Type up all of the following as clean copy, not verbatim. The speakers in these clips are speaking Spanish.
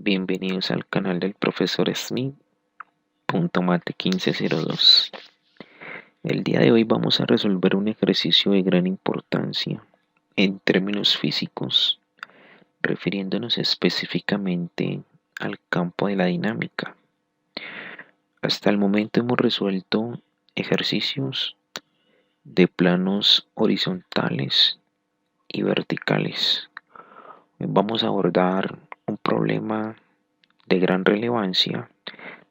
Bienvenidos al canal del profesor Smith. Mate 1502. El día de hoy vamos a resolver un ejercicio de gran importancia en términos físicos, refiriéndonos específicamente al campo de la dinámica. Hasta el momento hemos resuelto ejercicios de planos horizontales y verticales. Hoy vamos a abordar un problema de gran relevancia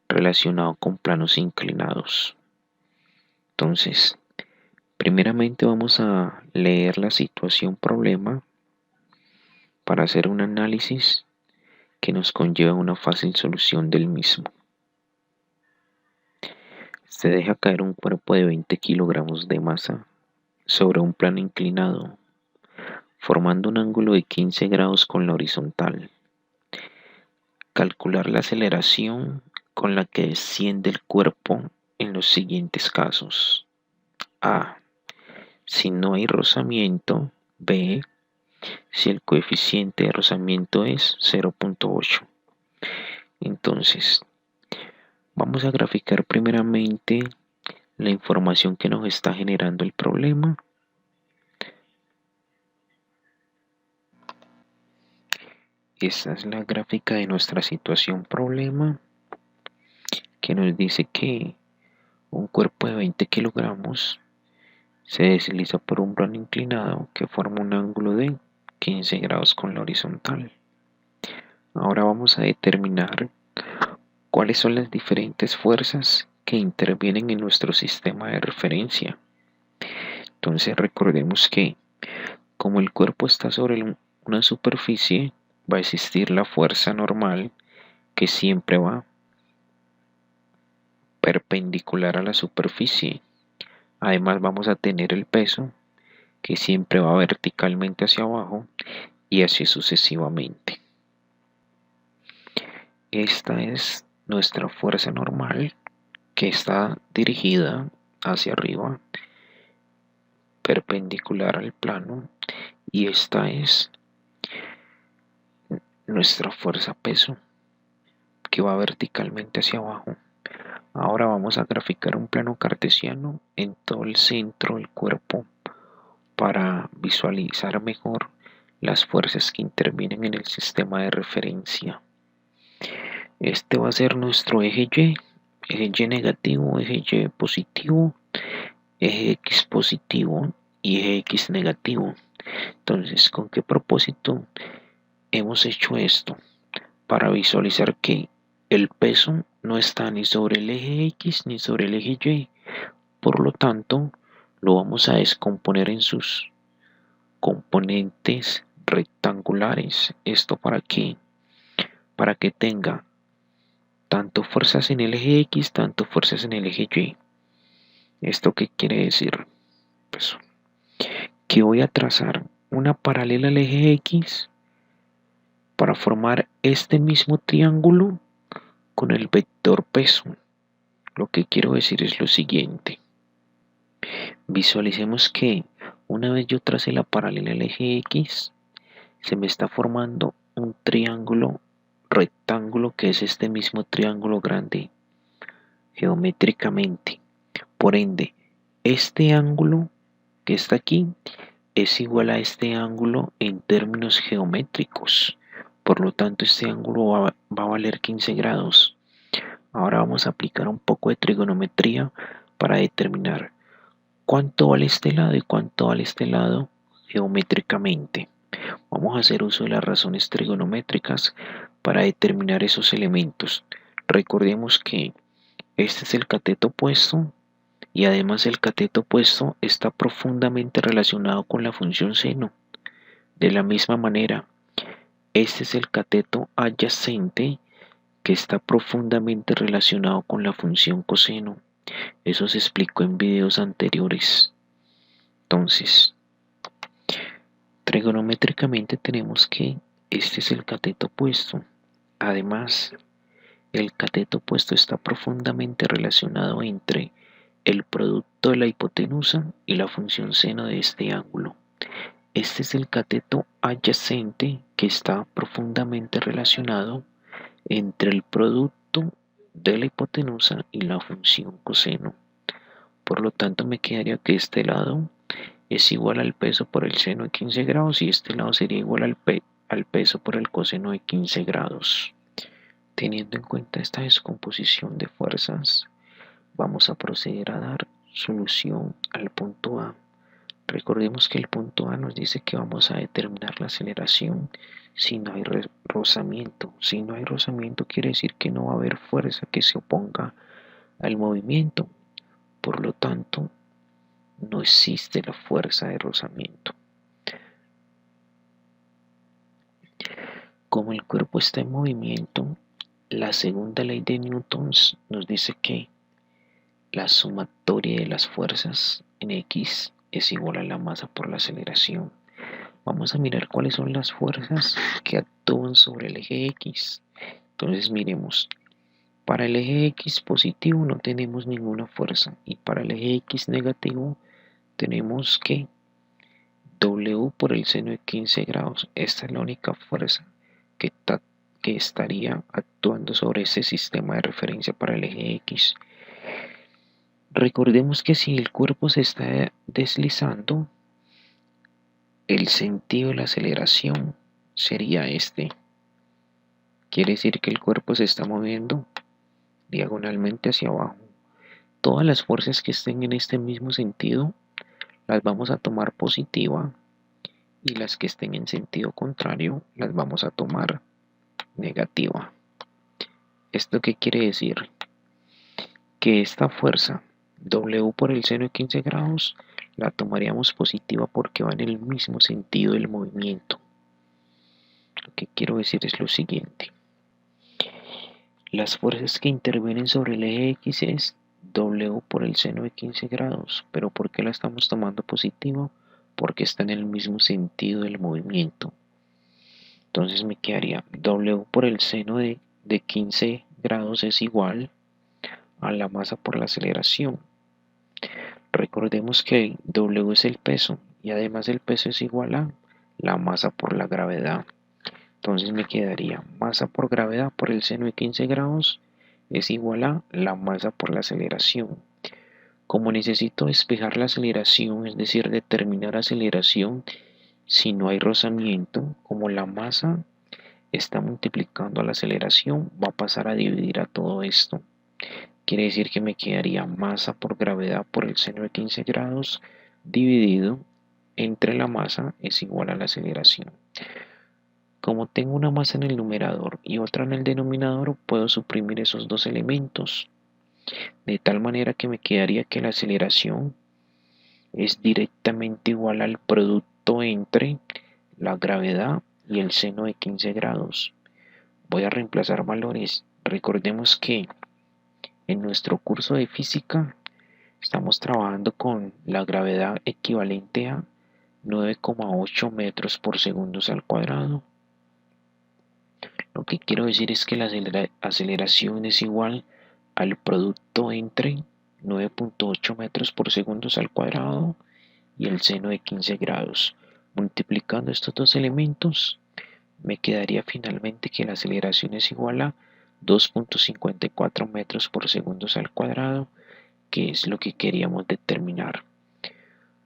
relacionado con planos inclinados. Entonces, primeramente vamos a leer la situación problema para hacer un análisis que nos conlleva una fácil solución del mismo. Se deja caer un cuerpo de 20 kilogramos de masa sobre un plano inclinado, formando un ángulo de 15 grados con la horizontal. Calcular la aceleración con la que desciende el cuerpo en los siguientes casos. A. Si no hay rozamiento. B. Si el coeficiente de rozamiento es 0.8. Entonces, vamos a graficar primeramente la información que nos está generando el problema. Esta es la gráfica de nuestra situación problema, que nos dice que un cuerpo de 20 kilogramos se desliza por un plano inclinado que forma un ángulo de 15 grados con la horizontal. Ahora vamos a determinar cuáles son las diferentes fuerzas que intervienen en nuestro sistema de referencia. Entonces recordemos que como el cuerpo está sobre una superficie, va a existir la fuerza normal que siempre va perpendicular a la superficie. Además vamos a tener el peso que siempre va verticalmente hacia abajo y así sucesivamente. Esta es nuestra fuerza normal que está dirigida hacia arriba, perpendicular al plano, y esta es nuestra fuerza peso que va verticalmente hacia abajo. Ahora vamos a graficar un plano cartesiano en todo el centro del cuerpo para visualizar mejor las fuerzas que intervienen en el sistema de referencia. Este va a ser nuestro eje Y negativo, eje Y positivo, eje X positivo y eje X negativo. Entonces, ¿con qué propósito hemos hecho esto? Para visualizar que el peso no está ni sobre el eje X ni sobre el eje Y. Por lo tanto, lo vamos a descomponer en sus componentes rectangulares. ¿Esto para qué? Para que tenga tanto fuerzas en el eje X, tanto fuerzas en el eje Y. ¿Esto qué quiere decir? Pues que voy a trazar una paralela al eje X para formar este mismo triángulo con el vector peso. Lo que quiero decir es lo siguiente. Visualicemos que una vez yo trace la paralela al eje X, se me está formando un triángulo rectángulo que es este mismo triángulo grande geométricamente. Por ende, este ángulo que está aquí es igual a este ángulo en términos geométricos. Por lo tanto, este ángulo va a valer 15 grados. Ahora vamos a aplicar un poco de trigonometría para determinar cuánto vale este lado y cuánto vale este lado geométricamente. Vamos a hacer uso de las razones trigonométricas para determinar esos elementos. Recordemos que este es el cateto opuesto y además el cateto opuesto está profundamente relacionado con la función seno. De la misma manera, este es el cateto adyacente que está profundamente relacionado con la función coseno. Eso se explicó en videos anteriores. Entonces, trigonométricamente tenemos que este es el cateto opuesto. Además, el cateto opuesto está profundamente relacionado entre el producto de la hipotenusa y la función seno de este ángulo. Este es el cateto adyacente que está profundamente relacionado entre el producto de la hipotenusa y la función coseno. Por lo tanto, me quedaría que este lado es igual al peso por el seno de 15 grados y este lado sería igual al peso por el coseno de 15 grados. Teniendo en cuenta esta descomposición de fuerzas, vamos a proceder a dar solución al punto A. Recordemos que el punto A nos dice que vamos a determinar la aceleración si no hay rozamiento. Si no hay rozamiento quiere decir que no va a haber fuerza que se oponga al movimiento. Por lo tanto, no existe la fuerza de rozamiento. Como el cuerpo está en movimiento, la segunda ley de Newton nos dice que la sumatoria de las fuerzas en X es igual a la masa por la aceleración. Vamos a mirar cuáles son las fuerzas que actúan sobre el eje X. Entonces miremos, para el eje X positivo no tenemos ninguna fuerza y para el eje X negativo tenemos que W por el seno de 15 grados. Esta es la única fuerza que estaría actuando sobre ese sistema de referencia para el eje X. Recordemos que si el cuerpo se está deslizando, el sentido de la aceleración sería este. Quiere decir que el cuerpo se está moviendo diagonalmente hacia abajo. Todas las fuerzas que estén en este mismo sentido las vamos a tomar positiva y las que estén en sentido contrario las vamos a tomar negativa. ¿Esto qué quiere decir? Que esta fuerza W por el seno de 15 grados la tomaríamos positiva porque va en el mismo sentido del movimiento. Lo que quiero decir es lo siguiente. Las fuerzas que intervienen sobre el eje X es W por el seno de 15 grados. ¿Pero por qué la estamos tomando positiva? Porque está en el mismo sentido del movimiento. Entonces me quedaría W por el seno de 15 grados es igual a la masa por la aceleración. Recordemos que W es el peso y además el peso es igual a la masa por la gravedad. Entonces me quedaría masa por gravedad por el seno de 15 grados es igual a la masa por la aceleración. Como necesito despejar la aceleración, es decir, determinar aceleración si no hay rozamiento, como la masa está multiplicando a la aceleración, va a pasar a dividir a todo esto. Quiere decir que me quedaría masa por gravedad por el seno de 15 grados dividido entre la masa es igual a la aceleración. Como tengo una masa en el numerador y otra en el denominador, puedo suprimir esos dos elementos, de tal manera que me quedaría que la aceleración es directamente igual al producto entre la gravedad y el seno de 15 grados. Voy a reemplazar valores. Recordemos que en nuestro curso de física estamos trabajando con la gravedad equivalente a 9,8 metros por segundos al cuadrado. Lo que quiero decir es que la aceleración es igual al producto entre 9,8 metros por segundos al cuadrado y el seno de 15 grados. Multiplicando estos dos elementos, me quedaría finalmente que la aceleración es igual a 2,54 metros por segundos al cuadrado, que es lo que queríamos determinar.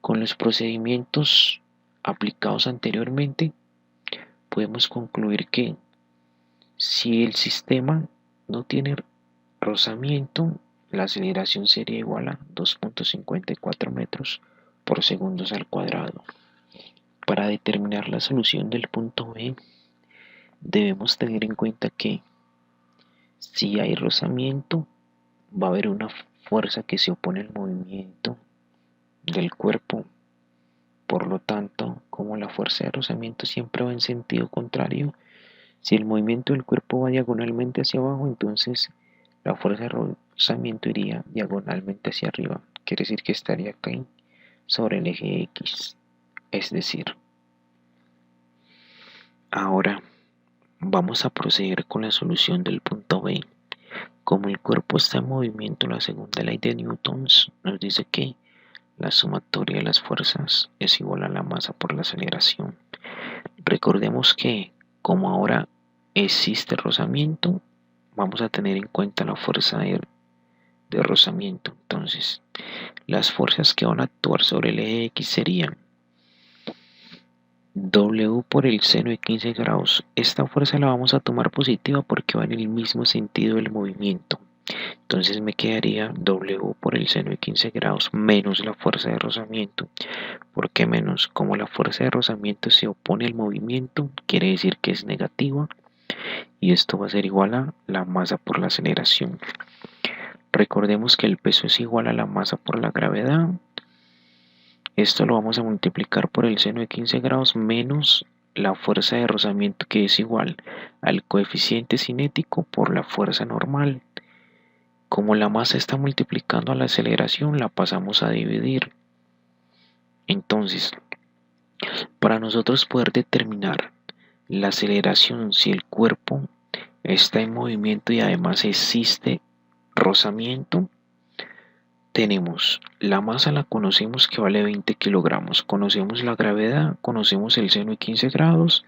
Con los procedimientos aplicados anteriormente, podemos concluir que si el sistema no tiene rozamiento, la aceleración sería igual a 2,54 metros por segundos al cuadrado. Para determinar la solución del punto B, debemos tener en cuenta que si hay rozamiento, va a haber una fuerza que se opone al movimiento del cuerpo. Por lo tanto, como la fuerza de rozamiento siempre va en sentido contrario, si el movimiento del cuerpo va diagonalmente hacia abajo, entonces la fuerza de rozamiento iría diagonalmente hacia arriba. Quiere decir que estaría aquí sobre el eje X. Es decir, ahora vamos a proceder con la solución del punto B. Como el cuerpo está en movimiento, la segunda ley de Newton nos dice que la sumatoria de las fuerzas es igual a la masa por la aceleración. Recordemos que como ahora existe rozamiento, vamos a tener en cuenta la fuerza de rozamiento. Entonces, las fuerzas que van a actuar sobre el eje X serían W por el seno de 15 grados. Esta fuerza la vamos a tomar positiva porque va en el mismo sentido del movimiento. Entonces me quedaría W por el seno de 15 grados menos la fuerza de rozamiento. ¿Por qué menos? Como la fuerza de rozamiento se opone al movimiento, quiere decir que es negativa. Y esto va a ser igual a la masa por la aceleración. Recordemos que el peso es igual a la masa por la gravedad. Esto lo vamos a multiplicar por el seno de 15 grados menos la fuerza de rozamiento, que es igual al coeficiente cinético por la fuerza normal. Como la masa está multiplicando a la aceleración, la pasamos a dividir. Entonces, para nosotros poder determinar la aceleración, si el cuerpo está en movimiento y además existe rozamiento, tenemos la masa, la conocemos que vale 20 kilogramos, conocemos la gravedad, conocemos el seno de 15 grados,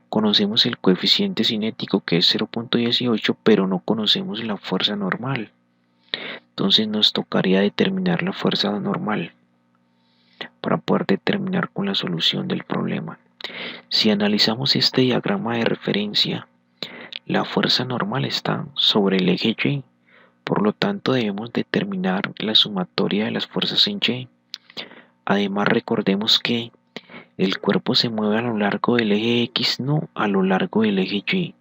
conocemos el coeficiente cinético que es 0.18, pero no conocemos la fuerza normal. Entonces nos tocaría determinar la fuerza normal para poder determinar con la solución del problema. Si analizamos este diagrama de referencia, la fuerza normal está sobre el eje Y. Por lo tanto, debemos determinar la sumatoria de las fuerzas en Y. Además, recordemos que el cuerpo se mueve a lo largo del eje X, no a lo largo del eje Y.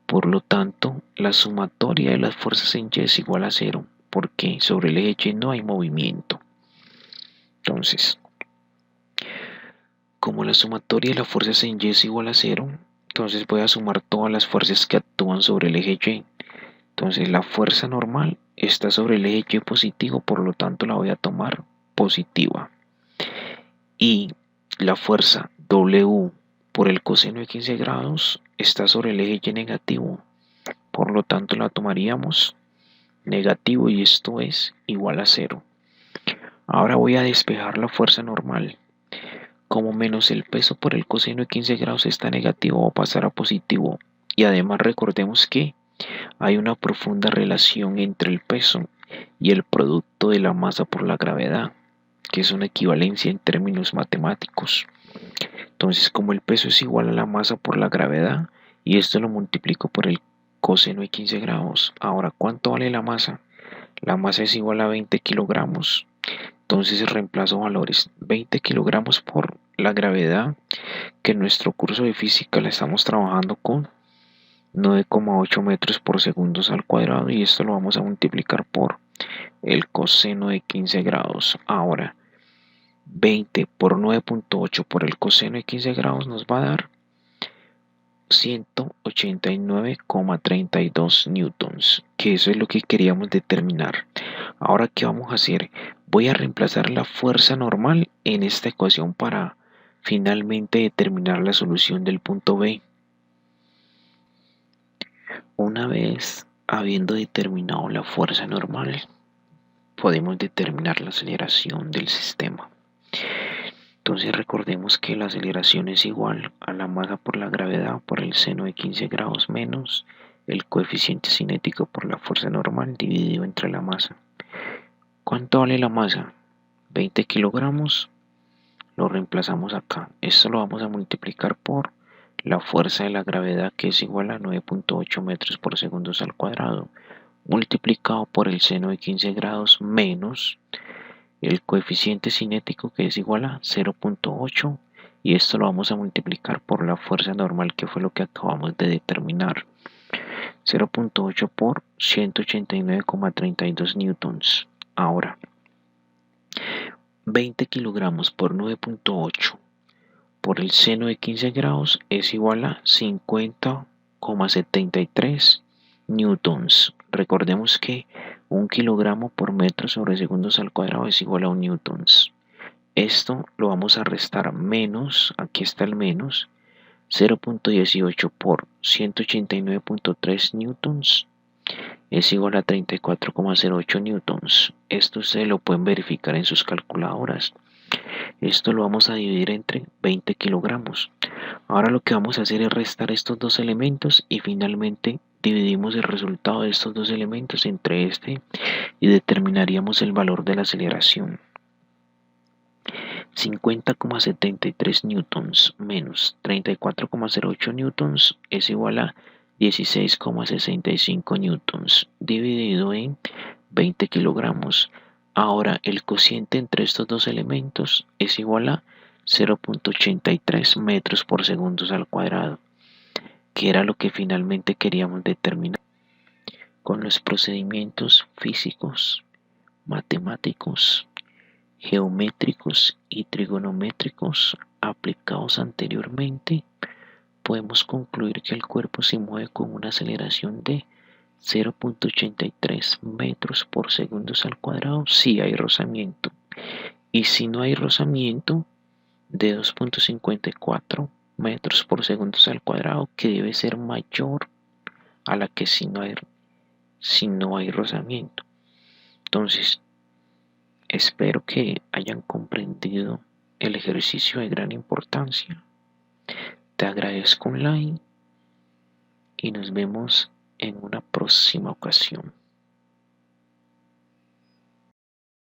Por lo tanto, la sumatoria de las fuerzas en Y es igual a 0, porque sobre el eje Y no hay movimiento. Entonces, como la sumatoria de las fuerzas en Y es igual a 0, entonces voy a sumar todas las fuerzas que actúan sobre el eje Y. Entonces la fuerza normal está sobre el eje Y positivo, por lo tanto la voy a tomar positiva. Y la fuerza W por el coseno de 15 grados está sobre el eje Y negativo, por lo tanto la tomaríamos negativo y esto es igual a 0. Ahora voy a despejar la fuerza normal. Como menos el peso por el coseno de 15 grados está negativo, va a pasar a positivo. Y además recordemos que hay una profunda relación entre el peso y el producto de la masa por la gravedad, que es una equivalencia en términos matemáticos. Entonces, como el peso es igual a la masa por la gravedad, y esto lo multiplico por el coseno de 15 grados. Ahora, ¿cuánto vale la masa? La masa es igual a 20 kilogramos. Entonces reemplazo valores 20 kilogramos por la gravedad, que en nuestro curso de física la estamos trabajando con 9,8 metros por segundo al cuadrado, y esto lo vamos a multiplicar por el coseno de 15 grados. Ahora, 20 por 9.8 por el coseno de 15 grados nos va a dar 189,32 newtons, que eso es lo que queríamos determinar. Ahora, ¿qué vamos a hacer? Voy a reemplazar la fuerza normal en esta ecuación para finalmente determinar la solución del punto B. Una vez habiendo determinado la fuerza normal, podemos determinar la aceleración del sistema. Entonces recordemos que la aceleración es igual a la masa por la gravedad por el seno de 15 grados menos el coeficiente cinético por la fuerza normal dividido entre la masa. ¿Cuánto vale la masa? 20 kilogramos. Lo reemplazamos acá. Esto lo vamos a multiplicar por la fuerza de la gravedad, que es igual a 9.8 metros por segundo al cuadrado, multiplicado por el seno de 15 grados menos el coeficiente cinético, que es igual a 0.8, y esto lo vamos a multiplicar por la fuerza normal, que fue lo que acabamos de determinar. 0.8 por 189,32 newtons. Ahora, 20 kilogramos por 9.8 por el seno de 15 grados es igual a 50,73 newtons. Recordemos que 1 kilogramo por metro sobre segundos al cuadrado es igual a 1 newtons. Esto lo vamos a restar menos, aquí está el menos, 0.18 por 189.3 newtons es igual a 34,08 newtons. Esto ustedes lo pueden verificar en sus calculadoras. Esto lo vamos a dividir entre 20 kilogramos. Ahora lo que vamos a hacer es restar estos dos elementos y finalmente dividimos el resultado de estos dos elementos entre este y determinaríamos el valor de la aceleración. 50,73 newtons menos 34,08 newtons es igual a 16,65 newtons dividido en 20 kilogramos. Ahora el cociente entre estos dos elementos es igual a 0,83 metros por segundo al cuadrado, que era lo que finalmente queríamos determinar. Con los procedimientos físicos, matemáticos, geométricos y trigonométricos aplicados anteriormente, podemos concluir que el cuerpo se mueve con una aceleración de 0,83 metros por segundo al cuadrado si hay rozamiento, y si no hay rozamiento, de 2,54 metros por segundo al cuadrado, que debe ser mayor a la que si no hay rozamiento. Entonces, espero que hayan comprendido el ejercicio de gran importancia. Te agradezco un like y nos vemos en una próxima ocasión.